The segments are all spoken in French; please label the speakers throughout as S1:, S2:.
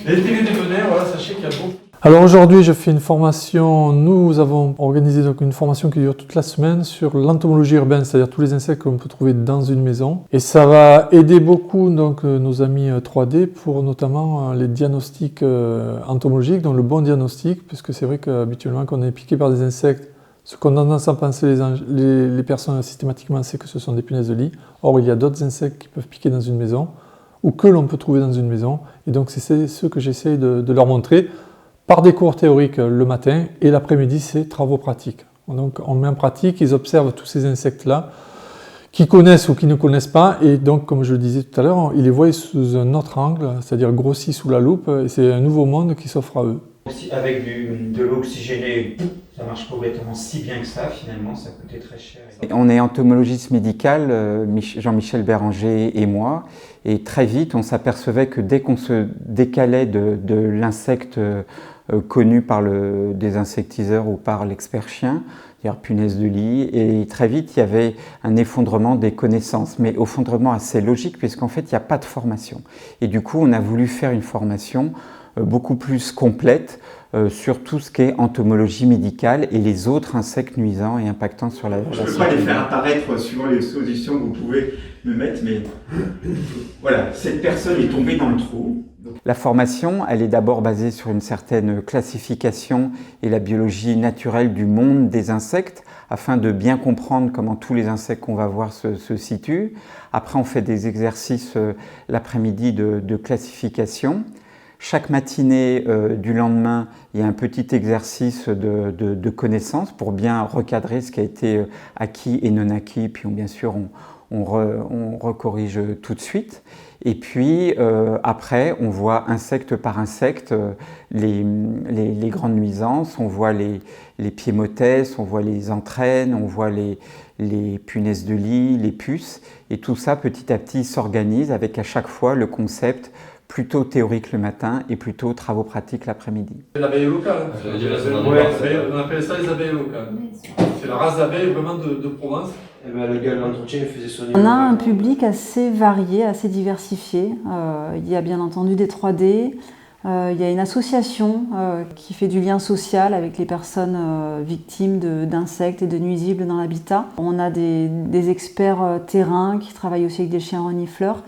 S1: Les techniques de venin, voilà, sachez qu'il y a beaucoup.
S2: Alors aujourd'hui, je fais une formation. Nous avons organisé donc une formation qui dure toute la semaine sur l'entomologie urbaine, c'est-à-dire tous les insectes qu'on peut trouver dans une maison. Et ça va aider beaucoup donc nos amis 3D pour notamment les diagnostics entomologiques, donc le bon diagnostic, puisque c'est vrai qu'habituellement quand on est piqué par des insectes, ce qu'on a tendance à penser les personnes systématiquement, c'est que ce sont des punaises de lit. Or, il y a d'autres insectes qui peuvent piquer dans une maison ou que l'on peut trouver dans une maison. Et donc c'est ce que j'essaye de leur montrer par des cours théoriques le matin, et l'après-midi, c'est travaux pratiques. Donc on met en pratique, ils observent tous ces insectes-là, qui connaissent ou qui ne connaissent pas, et donc, comme je le disais tout à l'heure, ils les voient sous un autre angle, c'est-à-dire grossis sous la loupe, et c'est un nouveau monde qui s'offre à eux.
S3: Avec de l'eau oxygénée, ça marche pas obligatoirement si bien que ça, finalement, ça coûtait très cher.
S4: On est entomologiste médical, Jean-Michel Béranger et moi, et très vite on s'apercevait que dès qu'on se décalait de l'insecte connu par des insectiseurs ou par l'expert chien, c'est-à-dire punaise de lit, et très vite il y avait un effondrement des connaissances, mais effondrement assez logique puisqu'en fait il n'y a pas de formation. Et du coup on a voulu faire une formation beaucoup plus complète sur tout ce qui est entomologie médicale et les autres insectes nuisants et impactants sur la santé.
S3: Je ne peux pas les faire apparaître suivant les solutions que vous pouvez me mettre, mais voilà, cette personne est tombée dans le trou.
S4: La formation, elle est d'abord basée sur une certaine classification et la biologie naturelle du monde des insectes, afin de bien comprendre comment tous les insectes qu'on va voir se situent. Après, on fait des exercices l'après-midi de classification. Chaque matinée du lendemain, il y a un petit exercice de connaissance pour bien recadrer ce qui a été acquis et non acquis, puis bien sûr on recorrige tout de suite. Et puis après, on voit insecte par insecte les grandes nuisances, on voit les piémotès, on voit les entraînes, on voit les punaises de lit, les puces, et tout ça petit à petit s'organise avec à chaque fois le concept plutôt théorique le matin et plutôt travaux pratiques l'après-midi.
S1: C'est l'abeille locale. On appelle ça les abeilles locales. C'est la race d'abeilles vraiment de Provence.
S5: Et ben, le gars de l'entretien faisait son
S6: On a un public assez varié, assez diversifié. Il y a bien entendu des 3D. Il y a une association qui fait du lien social avec les personnes victimes d'insectes et de nuisibles dans l'habitat. On a des experts terrain qui travaillent aussi avec des chiens renifleurs.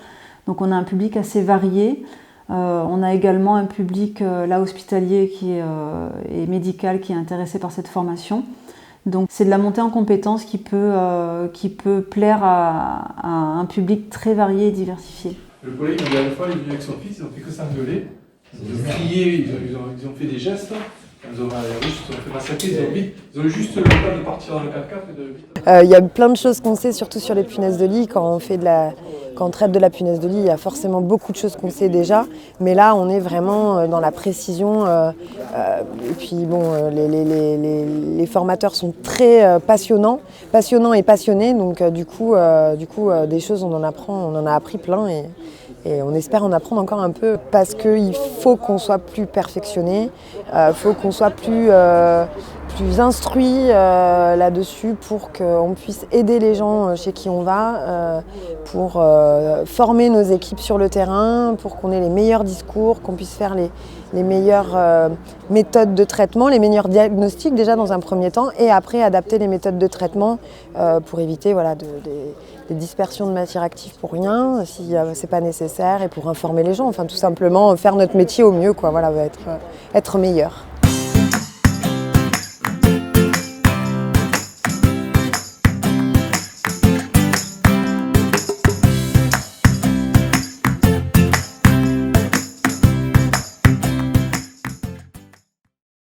S6: Donc on a un public assez varié. On a également un public là hospitalier et médical qui est intéressé par cette formation. Donc c'est de la montée en compétences qui peut plaire à un public très varié et diversifié.
S1: Le collègue, la dernière fois, il est venu avec son fils, ils n'ont fait que s'engueuler. Ils ont crié, ils ont fait des gestes. Ils ont fait massacrer, ils ont juste le temps de partir dans le 4x4.
S7: Il y a plein de choses qu'on sait, surtout sur les punaises de lit. Quand on traite de la punaise de lit, il y a forcément beaucoup de choses qu'on sait déjà. Mais là, on est vraiment dans la précision. Et puis bon, les formateurs sont très passionnants et passionnés. Donc du coup, des choses, on en a appris plein. Et on espère en apprendre encore un peu parce qu'il faut qu'on soit plus perfectionné, faut qu'on soit plus instruit là-dessus pour qu'on puisse aider les gens chez qui on va, pour former nos équipes sur le terrain, pour qu'on ait les meilleurs discours, qu'on puisse faire les meilleures méthodes de traitement, les meilleurs diagnostics déjà dans un premier temps et après adapter les méthodes de traitement pour éviter des dispersions de matières actives pour rien si c'est pas nécessaire et pour informer les gens, enfin tout simplement faire notre métier au mieux, quoi, voilà, être meilleur.